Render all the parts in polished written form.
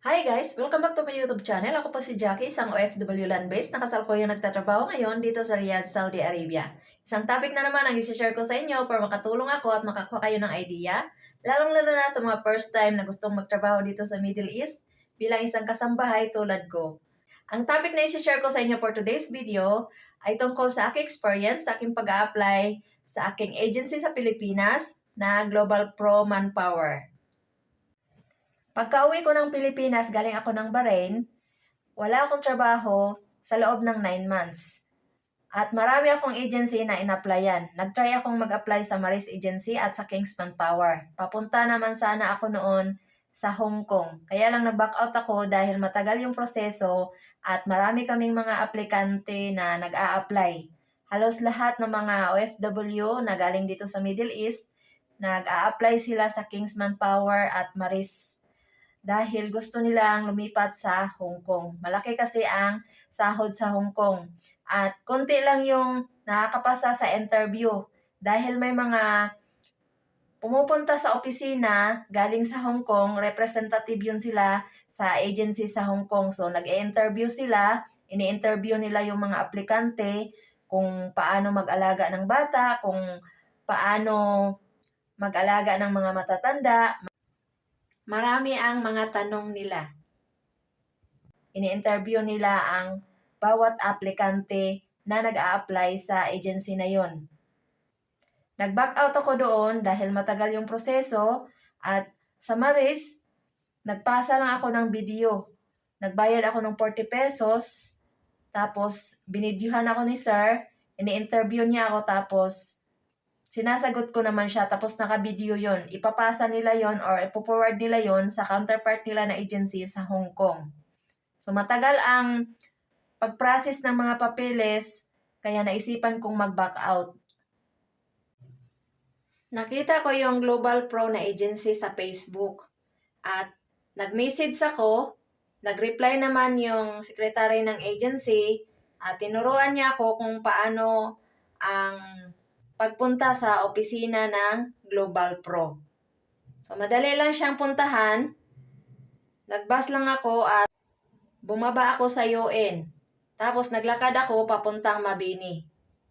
Hi guys! Welcome back to my YouTube channel. Ako po si Jackie, isang OFW land-based na kasalukuyang nagtatrabaho ngayon dito sa Riyadh, Saudi Arabia. Isang topic na naman ang isi-share ko sa inyo para makatulong ako at makakuha kayo ng idea, lalong-lalo na sa mga first time na gustong magtrabaho dito sa Middle East bilang isang kasambahay tulad ko. Ang topic na isi-share ko sa inyo for today's video ay tungkol sa aking experience sa aking pag-a-apply sa aking agency sa Pilipinas na Global Pro Manpower. Pagka-uwi ko ng Pilipinas, galing ako ng Bahrain, wala akong trabaho sa loob ng 9 months. At marami akong agency na in-applyan. Nag-try akong mag-apply sa Maris Agency at sa Kingsman Power. Papunta naman sana ako noon sa Hong Kong. Kaya lang nag-back out ako dahil matagal yung proseso at marami kaming mga aplikante na nag-a-apply. Halos lahat ng mga OFW na galing dito sa Middle East, nag-a-apply sila sa Kingsman Power at Maris dahil gusto nilang lumipat sa Hong Kong. Malaki kasi ang sahod sa Hong Kong. At konti lang yung nakakapasa sa interview dahil may mga pumupunta sa opisina galing sa Hong Kong, representative yun sila sa agency sa Hong Kong. So nag-i-interview sila, ini-interview nila yung mga aplikante kung paano mag-alaga ng bata, kung paano mag-alaga ng mga matatanda. Marami ang mga tanong nila. Ini-interview nila ang bawat aplikante na nag-a-apply sa agency na yon. Nag-back out ako doon dahil matagal yung proseso at sa Maris, nagpasa lang ako ng video. Nagbayad ako ng 40 pesos, tapos binidyuhan ako ni sir, ini-interview niya ako tapos sinasagot ko naman siya tapos naka-video yon. Ipapasa nila yon or ipo-forward nila yon sa counterpart nila na agency sa Hong Kong. So matagal ang pag-process ng mga papeles kaya naisipan kong mag-back out. Nakita ko yung Global Pro na agency sa Facebook at nag-message ako, nag-reply naman yung secretary ng agency at tinuruan niya ako kung paano ang pagpunta sa opisina ng Global Pro. So, madali lang siyang puntahan. Nag-bus lang ako at bumaba ako sa UN. Tapos, naglakad ako papuntang Mabini.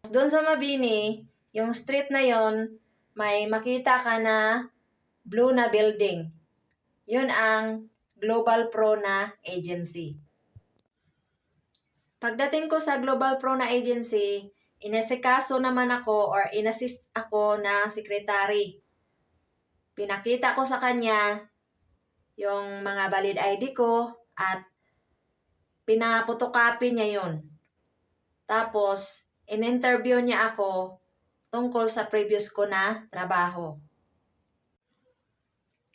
Doon sa Mabini, yung street na yon, may makita ka na blue na building. Yun ang Global Pro na agency. Pagdating ko sa Global Pro na agency, inasikaso naman ako or inassist ako na secretary. Pinakita ko sa kanya yung mga valid ID ko at pinapotocopy niya yun. Tapos, in-interview niya ako tungkol sa previous ko na trabaho.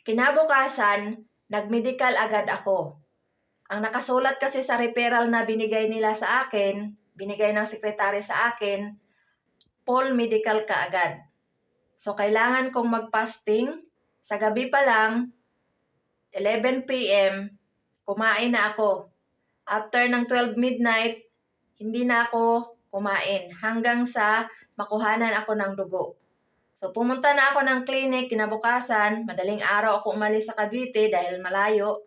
Kinabukasan, nag-medical agad ako. Ang nakasulat kasi sa referral na binigay nila sa akin, binigay ng sekretary sa akin, full medical ka agad. So, kailangan kong mag-fasting. Sa gabi pa lang, 11 p.m., kumain na ako. After ng 12 midnight, hindi na ako kumain hanggang sa makuhanan ako ng dugo. So, pumunta na ako ng clinic kinabukasan. Madaling araw ako umalis sa Cavite dahil malayo.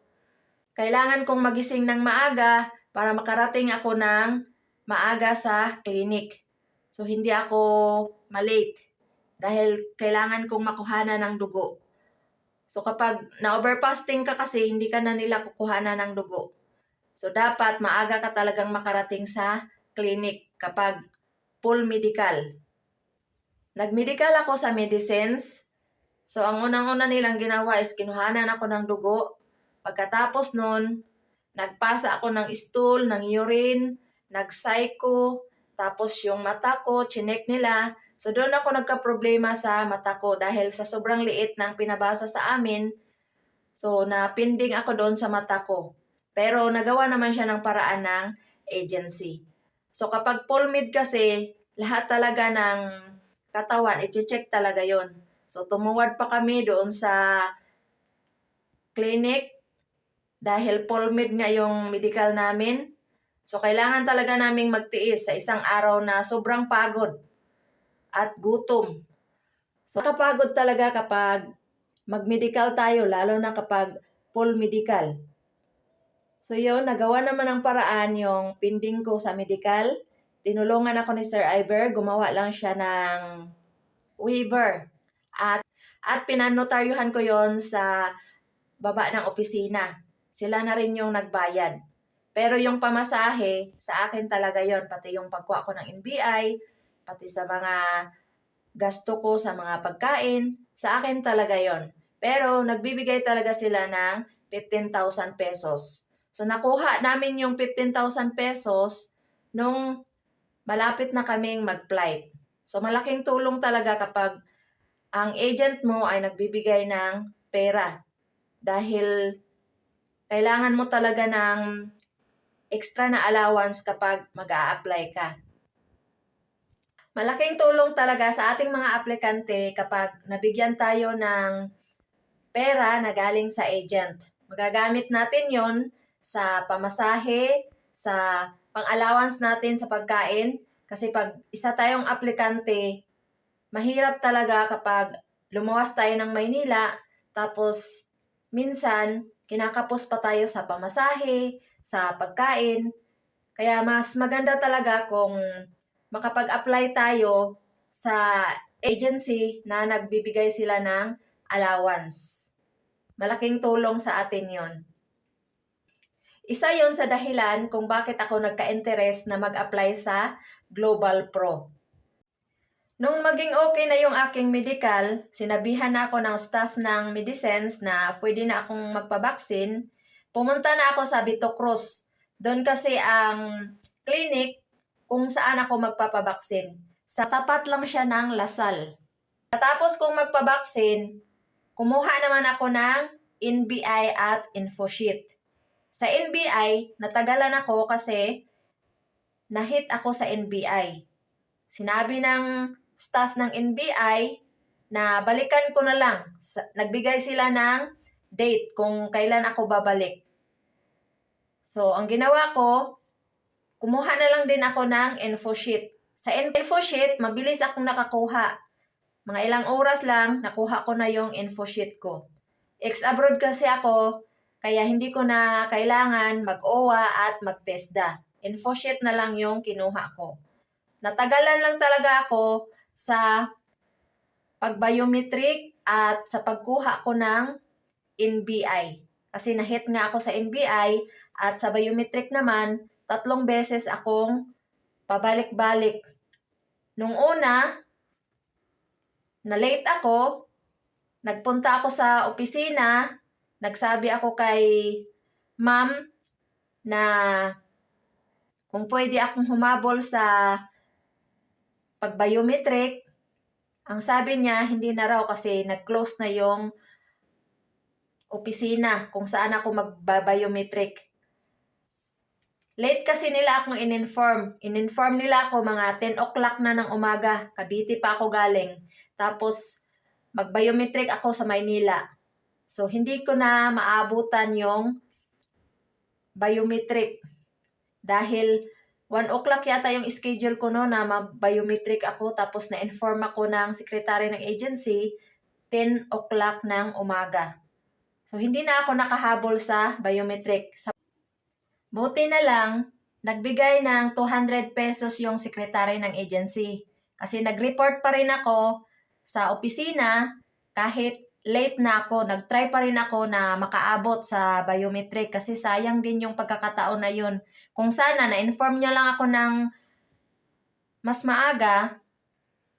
Kailangan kong magising ng maaga para makarating ako ng maaga sa clinic. So, hindi ako malate dahil kailangan kong makuhanan ng dugo. So, kapag na-overfasting ka kasi, hindi ka na nila kukuhanan ng dugo. So, dapat maaga ka talagang makarating sa clinic kapag full medical. Nag-medical ako sa medicines. So, ang unang-una nilang ginawa is kinuhanan ako ng dugo. Pagkatapos nun, nagpasa ako ng stool, ng urine, nag-psycho, tapos yung mata ko, chinek nila. So, doon ako nagka-problema sa mata ko dahil sa sobrang liit ng pinabasa sa amin. So, napinding ako doon sa mata ko. Pero, nagawa naman siya ng paraan ng agency. So, kapag full med kasi, lahat talaga ng katawan, i-check talaga yon. So, tumuwad pa kami doon sa clinic dahil full med nga yung medical namin. So, kailangan talaga naming magtiis sa isang araw na sobrang pagod at gutom. So, nakapagod talaga kapag mag-medical tayo, lalo na kapag full medical. So yun, nagawa naman ng paraan yung pending ko sa medical. Tinulungan ako ni Sir Iver, gumawa lang siya ng waiver. At pinanotaryuhan ko yon sa baba ng opisina. Sila na rin yung nagbayad. Pero yung pamasahe, sa akin talaga yon, pati yung pagkuha ko ng NBI, pati sa mga gasto ko sa mga pagkain, sa akin talaga yon. Pero nagbibigay talaga sila ng 15,000 pesos. So nakuha namin yung 15,000 pesos nung malapit na kaming mag-flight. So malaking tulong talaga kapag ang agent mo ay nagbibigay ng pera dahil kailangan mo talaga ng extra na allowance kapag mag-a-apply ka. Malaking tulong talaga sa ating mga aplikante kapag nabigyan tayo ng pera na galing sa agent. Magagamit natin yon sa pamasahe, sa pang-allowance natin sa pagkain. Kasi pag isa tayong aplikante, mahirap talaga kapag lumuwas tayo ng Maynila, tapos minsan kinakapos pa tayo sa pamasahe, sa pagkain. Kaya mas maganda talaga kung makapag-apply tayo sa agency na nagbibigay sila ng allowance. Malaking tulong sa atin yon. Isa yon sa dahilan kung bakit ako nagka-interest na mag-apply sa Global Pro. Nung maging okay na yung aking medical, sinabihan na ako ng staff ng Medisense na pwede na akong magpabaksin. Pumunta na ako sa Bito Cruz. Doon kasi ang clinic kung saan ako magpapabaksin. Sa tapat lang siya ng Lasal. Tapos kung magpabaksin, kumuha naman ako ng NBI at InfoSheet. Sa NBI, natagalan ako kasi na-hit ako sa NBI. Sinabi ng staff ng NBI na balikan ko na lang. Nagbigay sila ng date kung kailan ako babalik. So, ang ginawa ko, kumuha na lang din ako ng InfoSheet. Sa InfoSheet, mabilis akong nakakuha. Mga ilang oras lang, nakuha ko na yung InfoSheet ko. Ex-abroad kasi ako, kaya hindi ko na kailangan mag-OWA at mag-TESDA. InfoSheet na lang yung kinuha ko. Natagalan lang talaga ako sa pag-biometric at sa pagkuha ko ng NBI. Kasi na-hit nga ako sa NBI at sa biometric naman, 3 beses akong pabalik-balik. Nung una, na-late ako, nagpunta ako sa opisina, nagsabi ako kay ma'am na kung pwede akong humabol sa pag-biometric. Ang sabi niya, hindi na raw kasi nag-close na yung opisina kung saan ako mag-biometric. Late kasi nila akong in-inform. In-inform nila ako mga 10 o'clock na ng umaga. Cavite pa ako galing. Tapos, mag-biometric ako sa Maynila. So, hindi ko na maabutan yung biometric. Dahil 1 o'clock yata yung schedule ko no na ma-biometric ako. Tapos, na-inform ako ng secretary ng agency 10 o'clock ng umaga. So, hindi na ako nakahabol sa biometric. Buti na lang, nagbigay ng 200 pesos yung secretary ng agency. Kasi nag-report pa rin ako sa opisina kahit late na ako. Nag-try pa rin ako na makaabot sa biometric kasi sayang din yung pagkakataon na yun. Kung sana na-inform niya lang ako ng mas maaga,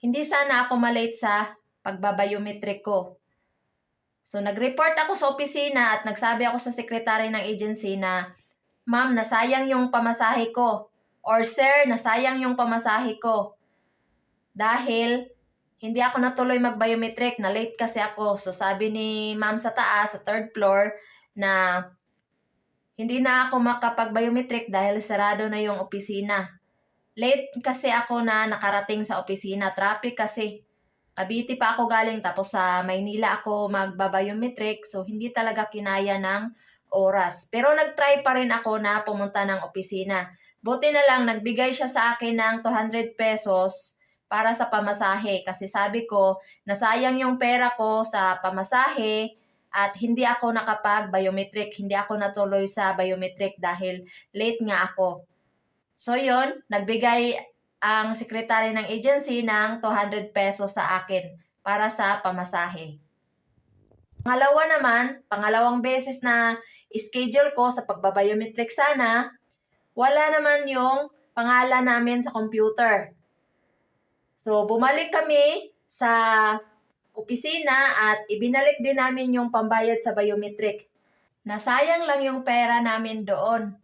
hindi sana ako malate sa pagbabiometric ko. So, nag-report ako sa opisina at nagsabi ako sa secretary ng agency na, ma'am, nasayang yung pamasahe ko. Or sir, nasayang yung pamasahe ko. Dahil hindi ako natuloy mag-biometric, na late kasi ako. So sabi ni ma'am sa taas, sa 3rd floor, na hindi na ako makapag-biometric dahil sarado na yung opisina. Late kasi ako na nakarating sa opisina. Traffic kasi. Cavite pa ako galing, tapos sa Maynila ako magba-biometric. So hindi talaga kinaya ng oras. Pero nag-try pa rin ako na pumunta ng opisina. Buti na lang, nagbigay siya sa akin ng 200 pesos para sa pamasahe. Kasi sabi ko, nasayang yung pera ko sa pamasahe at hindi ako nakapag-biometric. Hindi ako natuloy sa biometric dahil late nga ako. So yun, nagbigay ang secretary ng agency ng 200 pesos sa akin para sa pamasahe. Pangalawang beses na schedule ko sa pagbabiometric sana, wala naman yung pangalan namin sa computer. So, bumalik kami sa opisina at ibinalik din namin yung pambayad sa biometric. Nasayang lang yung pera namin doon.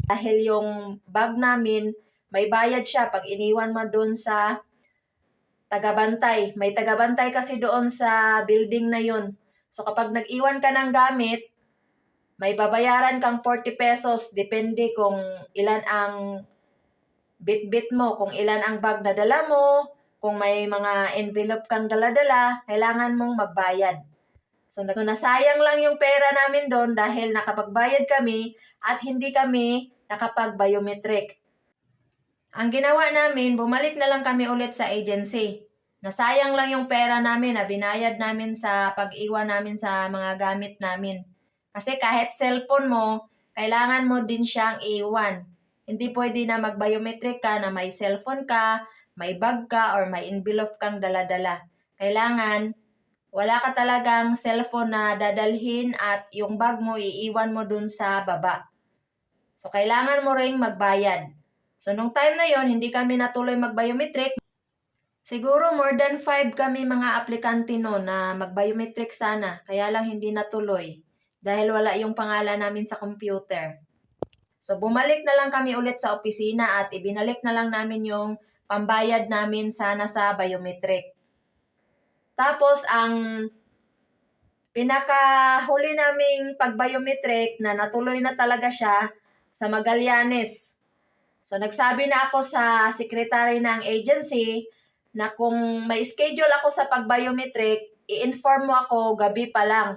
Dahil yung bag namin, may bayad siya pag iniwan mo doon sa tagabantay. May tagabantay kasi doon sa building na yun. So, kapag nag-iwan ka ng gamit, may babayaran kang 40 pesos. Depende kung ilan ang bit-bit mo, kung ilan ang bag na dala mo, kung may mga envelope kang dala-dala, kailangan mong magbayad. So, nasayang lang yung pera namin doon dahil nakapagbayad kami at hindi kami nakapag-biometric. Ang ginawa namin, bumalik na lang kami ulit sa agency. Nasayang lang yung pera namin na binayad namin sa pag-iwan namin sa mga gamit namin. Kasi kahit cellphone mo, kailangan mo din siyang iwan. Hindi pwede na mag-biometric ka na may cellphone ka, may bag ka, or may envelope kang dala-dala. Kailangan, wala ka talagang cellphone na dadalhin at yung bag mo iiwan mo dun sa baba. So, kailangan mo ring magbayad. So, nung time na yon hindi kami natuloy mag-biometric. Siguro more than 5 kami mga aplikante no na mag-biometric sana. Kaya lang hindi natuloy dahil wala yung pangalan namin sa computer. So, bumalik na lang kami ulit sa opisina at ibinalik na lang namin yung pambayad namin sana sa biometric. Tapos, ang pinakahuli naming pag-biometric na natuloy na talaga siya sa Magallanes. So, nagsabi na ako sa secretary ng agency na kung may schedule ako sa pag-biometric, i-inform mo ako gabi pa lang.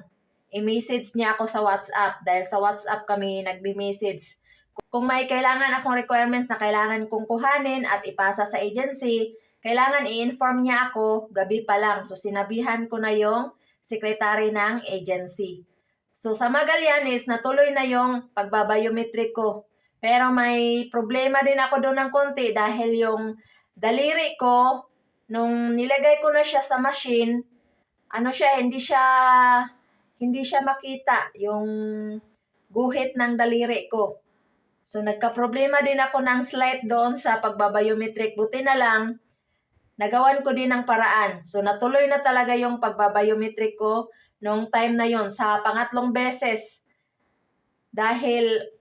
I-message niya ako sa WhatsApp dahil sa WhatsApp kami nagbi-message. Kung may kailangan akong requirements na kailangan kong kuhanin at ipasa sa agency, kailangan i-inform niya ako gabi pa lang. So, sinabihan ko na yung secretary ng agency. So, sa Magallanes, natuloy na yung pagbabiometric ko. Pero may problema din ako doon ng konti dahil yung daliri ko, nung nilagay ko na siya sa machine, hindi siya makita yung guhit ng daliri ko. So, nagka-problema din ako ng slight doon sa pagbabiometric. Buti na lang, nagawan ko din ng paraan. So, natuloy na talaga yung pagbabiometric ko nung time na yon sa pangatlong beses. Dahil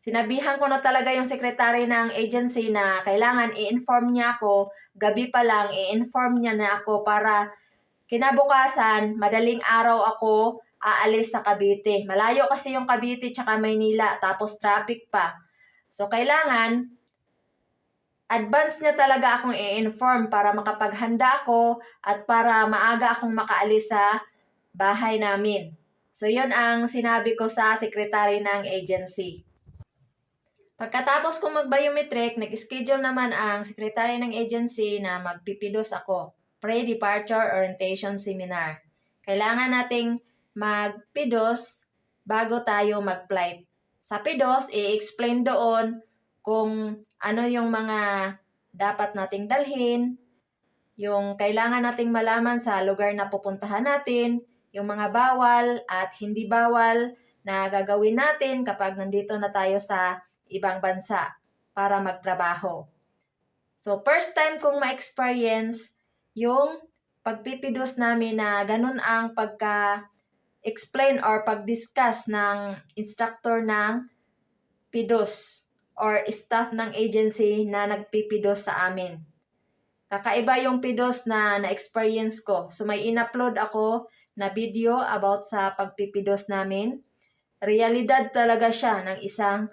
sinabihan ko na talaga yung secretary ng agency na kailangan i-inform niya ako, gabi pa lang i-inform niya na ako para kinabukasan, madaling araw ako aalis sa Cavite. Malayo kasi yung Cavite tsaka Maynila, tapos traffic pa. So, kailangan advance niya talaga akong i-inform para makapaghanda ako at para maaga akong makaalis sa bahay namin. So, yun ang sinabi ko sa secretary ng agency. Pagkatapos kong mag-biometric, nag-schedule naman ang secretary ng agency na magpipidos ako. Pre-departure orientation seminar. Kailangan nating magpidos bago tayo mag-flight. Sa pidos, i-explain doon kung ano yung mga dapat nating dalhin, yung kailangan nating malaman sa lugar na pupuntahan natin, yung mga bawal at hindi bawal na gagawin natin kapag nandito na tayo sa ibang bansa para magtrabaho. So, first time kong ma-experience yung pagpipidos namin na ganun ang pagka-explain or pag-discuss ng instructor ng pidos or staff ng agency na nagpipidos sa amin. Kakaiba yung pidos na na-experience ko. So, may in-upload ako na video about sa pagpipidos namin. Realidad talaga siya ng isang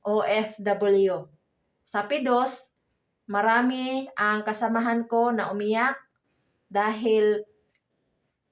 OFW. Sa pidos, marami ang kasamahan ko na umiyak dahil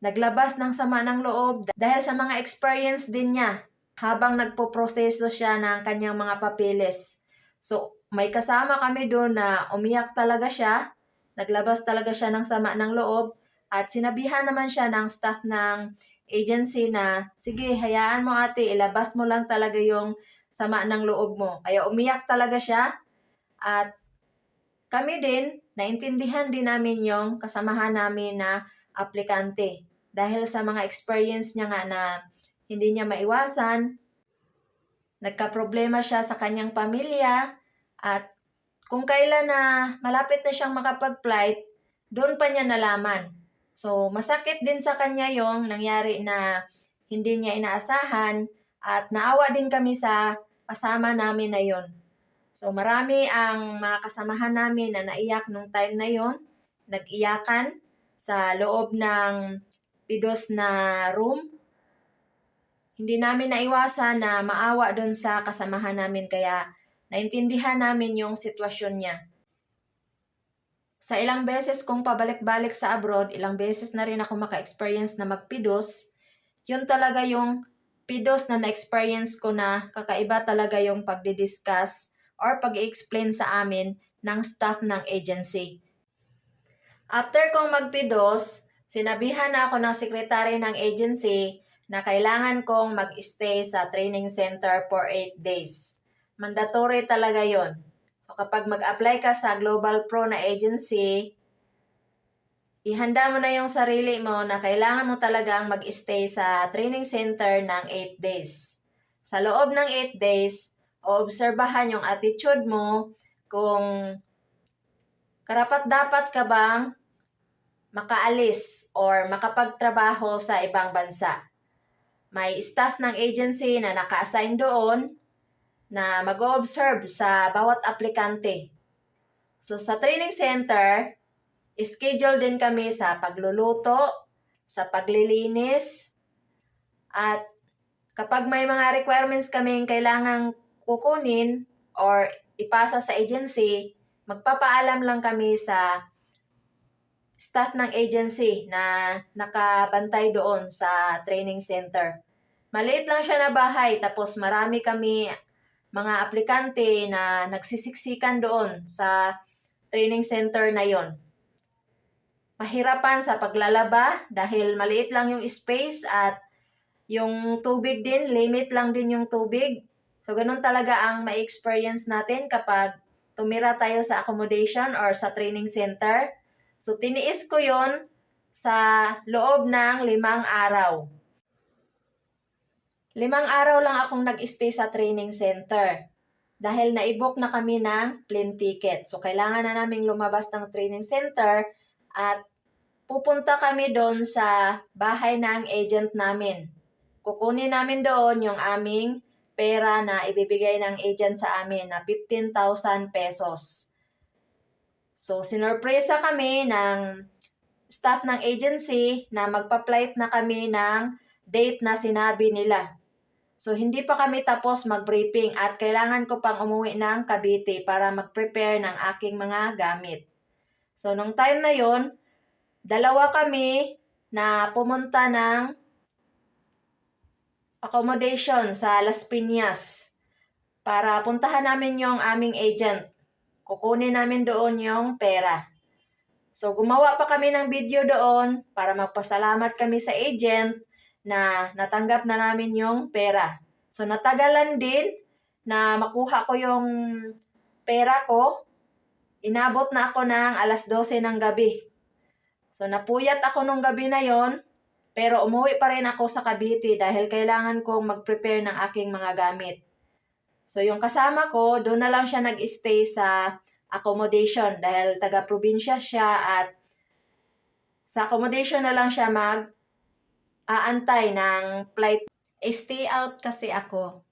naglabas ng sama ng loob dahil sa mga experience din niya habang nagpo-proseso siya ng kanyang mga papeles. So, may kasama kami doon na umiyak talaga siya, naglabas talaga siya ng sama ng loob at sinabihan naman siya ng staff ng agency na, sige, hayaan mo ate, ilabas mo lang talaga yung sama ng loob mo. Kaya umiyak talaga siya at kami din, naintindihan din namin yung kasamahan namin na aplikante. Dahil sa mga experience niya nga na hindi niya maiwasan, nagka-problema siya sa kanyang pamilya at kung kailan na malapit na siyang makapag-flight, doon pa niya nalaman. So, masakit din sa kanya yung nangyari na hindi niya inaasahan at naawa din kami sa kasama namin na yon. So, marami ang mga kasamahan namin na naiyak nung time na yon. Nag-iyakan sa loob ng pidos na room. Hindi namin naiwasan na maawa doon sa kasamahan namin kaya naintindihan namin yung sitwasyon niya. Sa ilang beses kong pabalik-balik sa abroad, ilang beses na rin ako maka-experience na magpidos. Yun talaga yung pidos na na-experience ko na kakaiba talaga yung pagdi-discuss or pag-i-explain sa amin ng staff ng agency. After kong magpidos, sinabihan na ako ng sekretary ng agency na kailangan kong mag-stay sa training center for 8 days. Mandatory talaga yon. So kapag mag-apply ka sa Global Pro na agency, ihanda mo na yung sarili mo na kailangan mo talagang mag-stay sa training center ng 8 days. Sa loob ng 8 days, oobserbahan yung attitude mo kung karapat-dapat ka bang makaalis or makapagtrabaho sa ibang bansa. May staff ng agency na naka-assign doon na mag-o-observe sa bawat aplikante. So sa training center, schedule din kami sa pagluluto, sa paglilinis, at kapag may mga requirements kaming kailangang kukunin or ipasa sa agency, magpapaalam lang kami sa staff ng agency na nakabantay doon sa training center. Maliit lang siya na bahay tapos marami kami mga aplikante na nagsisiksikan doon sa training center na yon. Mahirapan sa paglalaba dahil maliit lang yung space at yung tubig din, limit lang din yung tubig. So, ganun talaga ang ma-experience natin kapag tumira tayo sa accommodation or sa training center. So, tiniis ko yon sa loob ng 5 araw. 5 araw lang akong nag-stay sa training center dahil na-book na kami ng plane ticket. So, kailangan na naming lumabas ng training center at pupunta kami doon sa bahay ng agent namin. Kukunin namin doon yung aming pera na ibibigay ng agent sa amin na 15,000 pesos. So, sinurpresa kami ng staff ng agency na magpa-flight na kami ng date na sinabi nila. So, hindi pa kami tapos mag-briefing at kailangan ko pang umuwi ng Cavite para mag-prepare ng aking mga gamit. So, nung time na yon, 2 kami na pumunta ng accommodation sa Las Piñas para puntahan namin yung aming agent. Kukunin namin doon yung pera. So, gumawa pa kami ng video doon para magpasalamat kami sa agent na natanggap na namin yung pera. So, natagalan din na makuha ko yung pera ko. Inabot na ako ng 12:00 ng gabi. So, napuyat ako nung gabi na yon, pero umuwi pa rin ako sa Cavite dahil kailangan kong mag-prepare ng aking mga gamit. So, yung kasama ko, doon na lang siya nag-stay sa accommodation dahil taga-probinsya siya at sa accommodation na lang siya mag-aantay ng flight. Stay out kasi ako.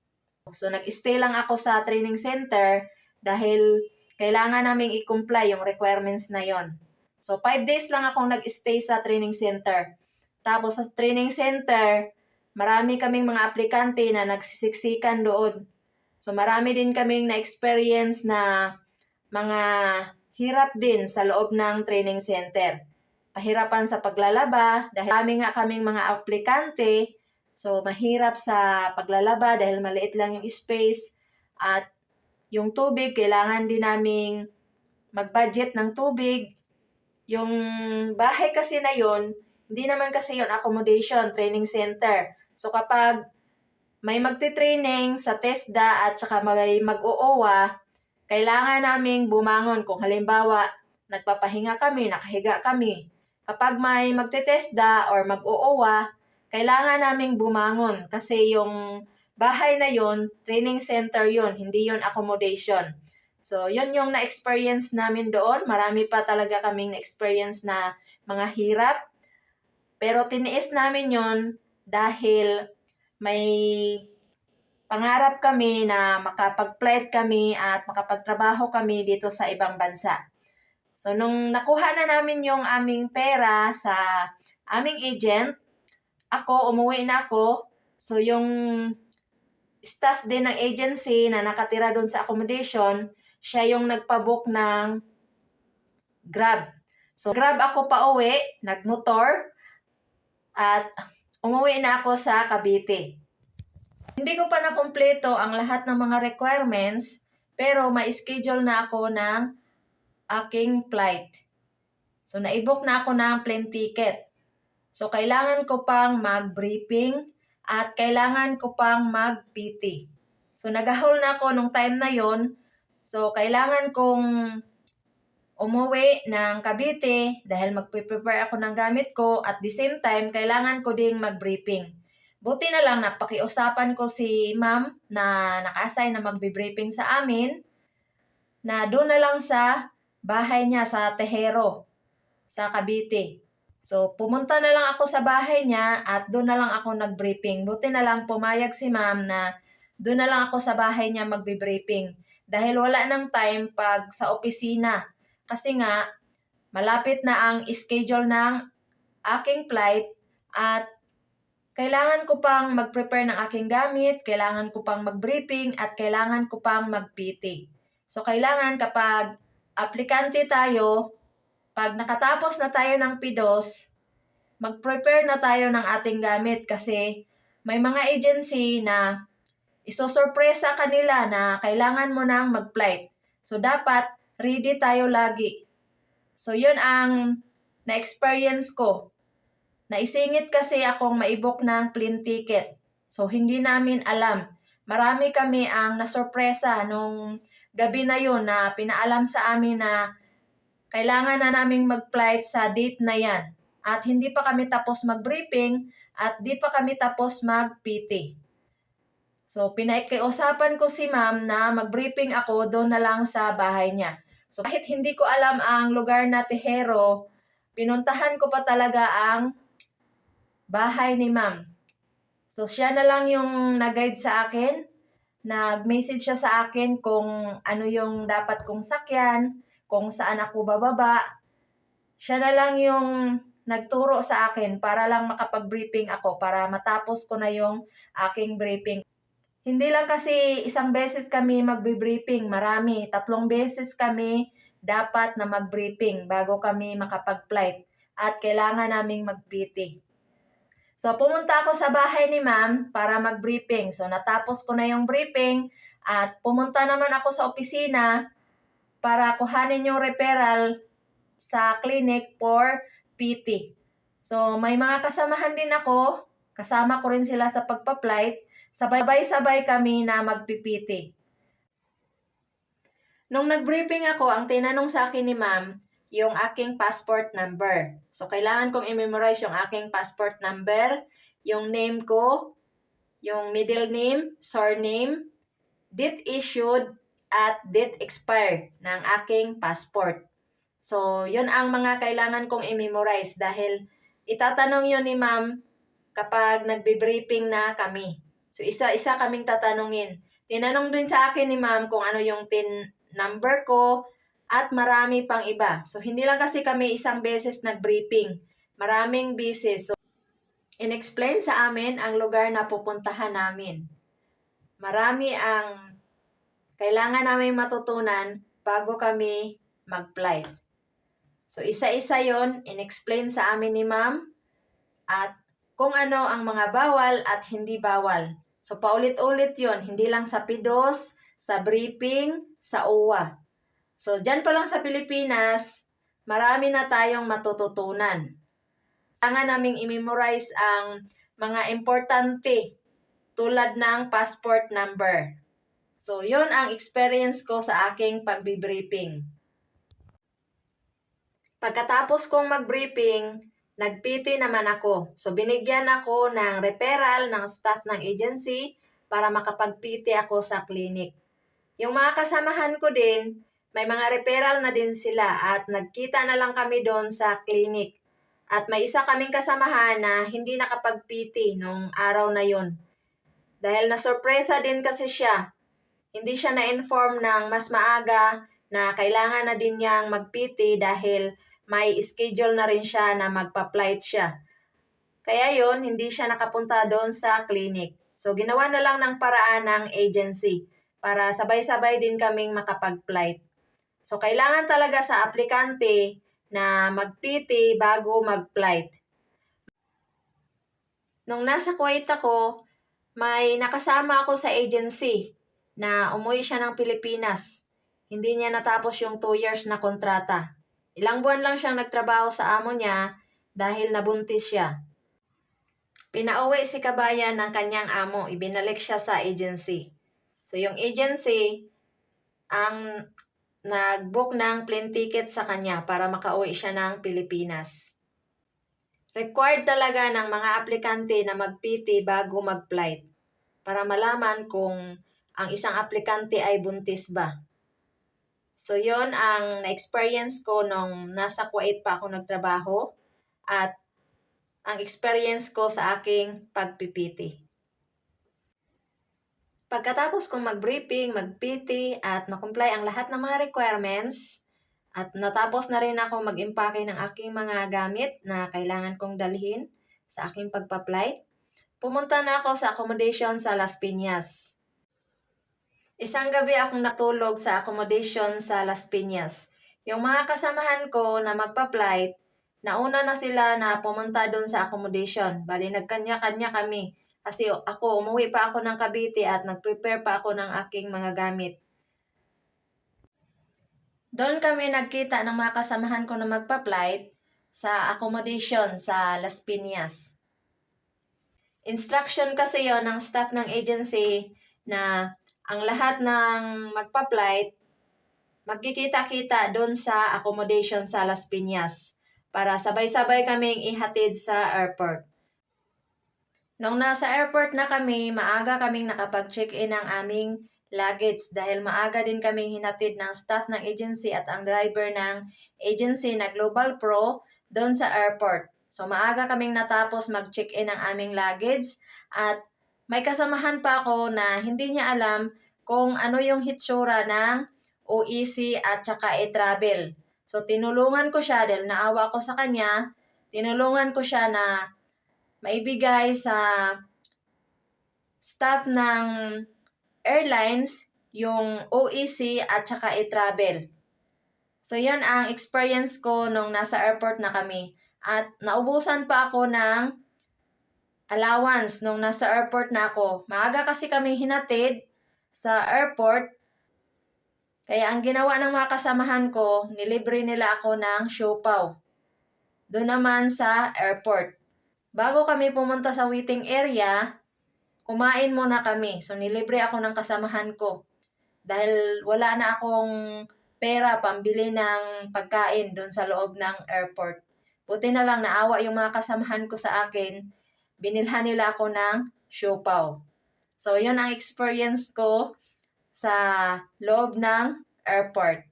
So, nag-stay lang ako sa training center dahil kailangan naming i-comply yung requirements na yon. So, 5 days lang akong nag-stay sa training center. Tapos sa training center, marami kaming mga aplikante na nagsisiksikan doon. So, marami din kaming na-experience na mga hirap din sa loob ng training center. Pahirapan sa paglalaba dahil marami nga kaming mga aplikante. So, mahirap sa paglalaba dahil maliit lang yung space at yung tubig, kailangan din naming mag-budget ng tubig. Yung bahay kasi na yon, Hindi naman kasi yon accommodation, training center. So kapag may magte-training sa TESDA at saka may mag-OOWA, kailangan naming bumangon. Kung halimbawa, nagpapahinga kami, nakahiga kami. Kapag may magte-TESDA or mag-OOWA, kailangan naming bumangon kasi yung bahay na yon, training center yon, hindi yon accommodation. So, yun yung na-experience namin doon. Marami pa talaga kaming na-experience na mga hirap. Pero tiniis namin yon dahil may pangarap kami na makapag-flight kami at makapagtrabaho kami dito sa ibang bansa. So, nung nakuha na namin yung aming pera sa aming agent, umuwi na ako. So, yung staff din ng agency na nakatira doon sa accommodation, siya yung nagpabook ng Grab. So, Grab ako pa uwi, nagmotor, at umuwi na ako sa Cavite. Hindi ko pa nakumpleto ang lahat ng mga requirements, pero ma-schedule na ako ng aking flight. So, na-book na ako ng plane ticket. So, kailangan ko pang mag-briefing at kailangan ko pang mag-PT. So, nag-ahol na ako nung time na yon. So, kailangan kong umuwi ng Cavite dahil mag-prepare ako ng gamit ko at the same time, kailangan ko ding mag-briefing. Buti na lang napakiusapan ko si ma'am na naka-assign na magbe-briefing sa amin na doon na lang sa bahay niya sa Tejero, sa Cavite. So, pumunta na lang ako sa bahay niya at doon na lang ako nag-briefing. Buti na lang pumayag si ma'am na doon na lang ako sa bahay niya magbe-briefing. Dahil wala nang time pag sa opisina. Kasi nga, malapit na ang schedule ng aking flight at kailangan ko pang mag-prepare ng aking gamit, kailangan ko pang mag-briefing at kailangan ko pang mag-PT. So, kailangan kapag aplikante tayo, pag nakatapos na tayo ng PIDOS, mag-prepare na tayo ng ating gamit kasi may mga agency na isosurpresa kanila na kailangan mo nang mag-flight. So, dapat ready tayo lagi. So, yun ang na-experience ko. Naisingit kasi akong maibok ng plane ticket. So, hindi namin alam. Marami kami ang nasurpresa nung gabi na yun na pinaalam sa amin na kailangan na naming mag-flight sa date na yan. At hindi pa kami tapos mag-briefing at di pa kami tapos mag-PT. So, pinaikiusapan ko si ma'am na mag-briefing ako doon na lang sa bahay niya. So, kahit hindi ko alam ang lugar na Tejero, pinuntahan ko pa talaga ang bahay ni ma'am. So, siya na lang yung nag-guide sa akin. Nag-message siya sa akin kung ano yung dapat kong sakyan, kung saan ako bababa. Siya na lang yung nagturo sa akin para lang makapag-briefing ako, para matapos ko na yung aking briefing. Hindi lang kasi isang beses kami magbe-briefing, marami. 3 beses kami dapat na mag-briefing bago kami makapag-flight at kailangan naming mag-PT. So, pumunta ako sa bahay ni ma'am para mag-briefing. So, natapos ko na yung briefing at pumunta naman ako sa opisina para kuhanin yung referral sa clinic for PT. So, may mga kasamahan din ako. Kasama ko rin sila sa pagpa-flight. Sabay-sabay kami na mag-PT. Nung nag-briefing ako, ang tinanong sa akin ni ma'am, yung aking passport number. So, kailangan kong i-memorize yung aking passport number, yung name ko, yung middle name, surname, date issued, at date expired ng aking passport. So, yun ang mga kailangan kong i-memorize dahil itatanong yun ni ma'am kapag nagbe-briefing na kami. So, isa-isa kaming tatanungin. Tinanong din sa akin ni ma'am kung ano yung TIN number ko, at marami pang iba. So, hindi lang kasi kami isang beses nag-briefing. Maraming beses. So, in-explain sa amin ang lugar na pupuntahan namin. Marami ang kailangan namin matutunan bago kami mag-flight. So, isa-isa yon in-explain sa amin ni ma'am at kung ano ang mga bawal at hindi bawal. So, paulit-ulit yon, hindi lang sa PIDOS, sa briefing, sa OWA. So, dyan pa lang sa Pilipinas, marami na tayong matututunan. Kailangan naming i-memorize ang mga importante tulad ng passport number. So, yun ang experience ko sa aking pagbibriefing. Pagkatapos kong mag-briefing, nag-PT naman ako. So, binigyan ako ng referral ng staff ng agency para makapag-PT ako sa clinic. Yung mga kasamahan ko din, may mga referral na din sila at nagkita na lang kami doon sa clinic. At may isa kaming kasamahan na hindi nakapag-PT nung araw na yun. Dahil na-surpresa din kasi siya. Hindi siya na-inform ng mas maaga na kailangan na din niyang mag-PT dahil may schedule na rin siya na magpa-flight siya. Kaya yun, hindi siya nakapunta doon sa clinic. So, ginawa na lang ng paraan ng agency para sabay-sabay din kaming makapag-flight. So, kailangan talaga sa aplikante na mag-PT bago mag-flight. Nung nasa Kuwait ako, may nakasama ako sa agency na umuwi siya ng Pilipinas. Hindi niya natapos yung 2 years na kontrata. Ilang buwan lang siyang nagtrabaho sa amo niya dahil nabuntis siya. Pinauwi si kabayan ng kanyang amo, ibinalik siya sa agency. So yung agency ang nag-book ng plane ticket sa kanya para makauwi siya ng Pilipinas. Required talaga ng mga aplikante na mag-PT bago mag-flight para malaman kung ang isang aplikante ay buntis ba. So yon ang na-experience ko nung nasa Kuwait pa ako nagtrabaho at ang experience ko sa aking pag-PT. Pagkatapos kong mag-briefing, mag-PT at makomply ang lahat ng mga requirements at natapos na rin ako mag-impake ng aking mga gamit na kailangan kong dalhin sa aking pagpa-flight, pumunta na ako sa accommodation sa Las Piñas. Isang gabi akong natulog sa accommodation sa Las Piñas. Yung mga kasamahan ko na magpa-flight, nauna na sila na pumunta doon sa accommodation. Bali, nagkanya-kanya kami. Kasi ako, umuwi pa ako ng Cavite at nag-prepare pa ako ng aking mga gamit. Doon kami nagkita ng mga kasamahan ko na magpa-flight sa accommodation sa Las Piñas. Instruction kasi yon ng staff ng agency na ang lahat ng magpa-flight magkikita-kita doon sa accommodation sa Las Piñas para sabay-sabay kaming ihatid sa airport. Nung nasa airport na kami, maaga kaming nakapag-check-in ng aming luggage dahil maaga din kaming hinatid ng staff ng agency at ang driver ng agency na Global Pro doon sa airport. So maaga kaming natapos mag-check-in ng aming luggage at may kasamahan pa ako na hindi niya alam kung ano yung hitsura ng OEC at saka e-travel. So tinulungan ko siya dahil naawa ko sa kanya, tinulungan ko siya na maibigay sa staff ng airlines yung OEC at saka e-travel. So yan ang experience ko nung nasa airport na kami. At naubusan pa ako ng allowance nung nasa airport na ako. Maaga kasi kami hinatid sa airport. Kaya ang ginawa ng mga kasamahan ko, nilibre nila ako ng siopaw. Doon naman sa airport. Bago kami pumunta sa waiting area, kumain muna kami. So nilibre ako ng kasamahan ko. Dahil wala na akong pera pambili ng pagkain doon sa loob ng airport. Buti na lang naawa yung mga kasamahan ko sa akin, binilhan nila ako ng siopaw. So, yun ang experience ko sa loob ng airport.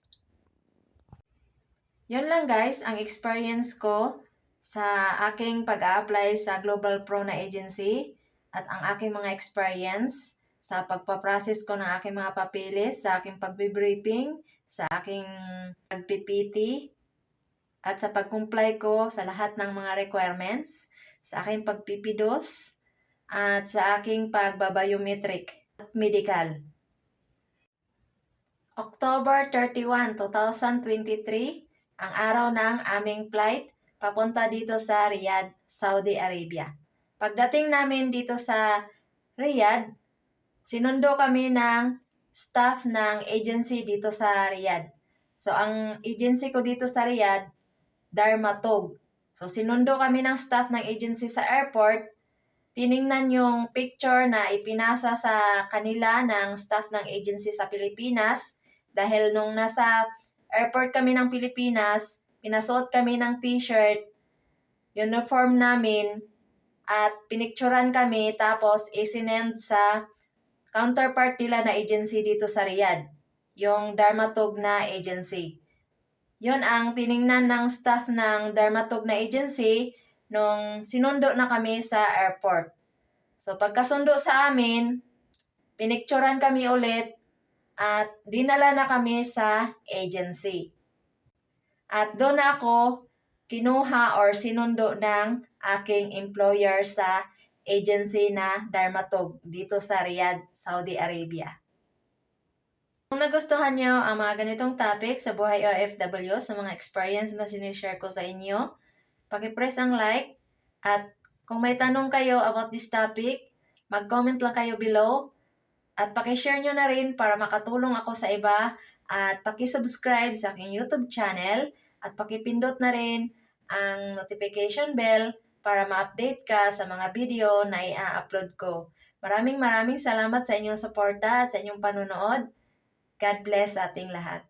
Yun lang guys, ang experience ko sa aking pag-a-apply sa Global Pro na agency at ang aking mga experience sa pagpaprocess ko ng aking mga papeles, sa aking pagbibriefing, sa aking pag-PT, at sa pag-comply ko sa lahat ng mga requirements, sa aking pagpipidos, at sa aking pagbabiometric at medical. October 31, 2023, ang araw ng aming flight papunta dito sa Riyadh, Saudi Arabia. Pagdating namin dito sa Riyadh, sinundo kami ng staff ng agency dito sa Riyadh. So, ang agency ko dito sa Riyadh, Darmatog. So, sinundo kami ng staff ng agency sa airport. Tiningnan yung picture na ipinasa sa kanila ng staff ng agency sa Pilipinas. Dahil nung nasa airport kami ng Pilipinas, pinasuot kami ng t-shirt, uniform namin, at pinicturan kami tapos isinend sa counterpart nila na agency dito sa Riyadh, yung Dermatog na agency. Yun ang tiningnan ng staff ng Dermatog na agency nung sinundo na kami sa airport. So pagkasundo sa amin, pinicturan kami ulit at dinala na kami sa agency. At doon na ako kinuha or sinundo ng aking employer sa agency na Dermatog dito sa Riyadh, Saudi Arabia. Kung nagustuhan nyo ang mga ganitong topic sa buhay OFW, sa mga experience na sinishare ko sa inyo, paki-press ang like at kung may tanong kayo about this topic, mag-comment lang kayo below at paki-share nyo na rin para makatulong ako sa iba at paki-subscribe sa aking YouTube channel at paki-pindot na rin ang notification bell para ma-update ka sa mga video na i-upload ko. Maraming salamat sa inyong suporta at sa inyong panunood. God bless ating lahat.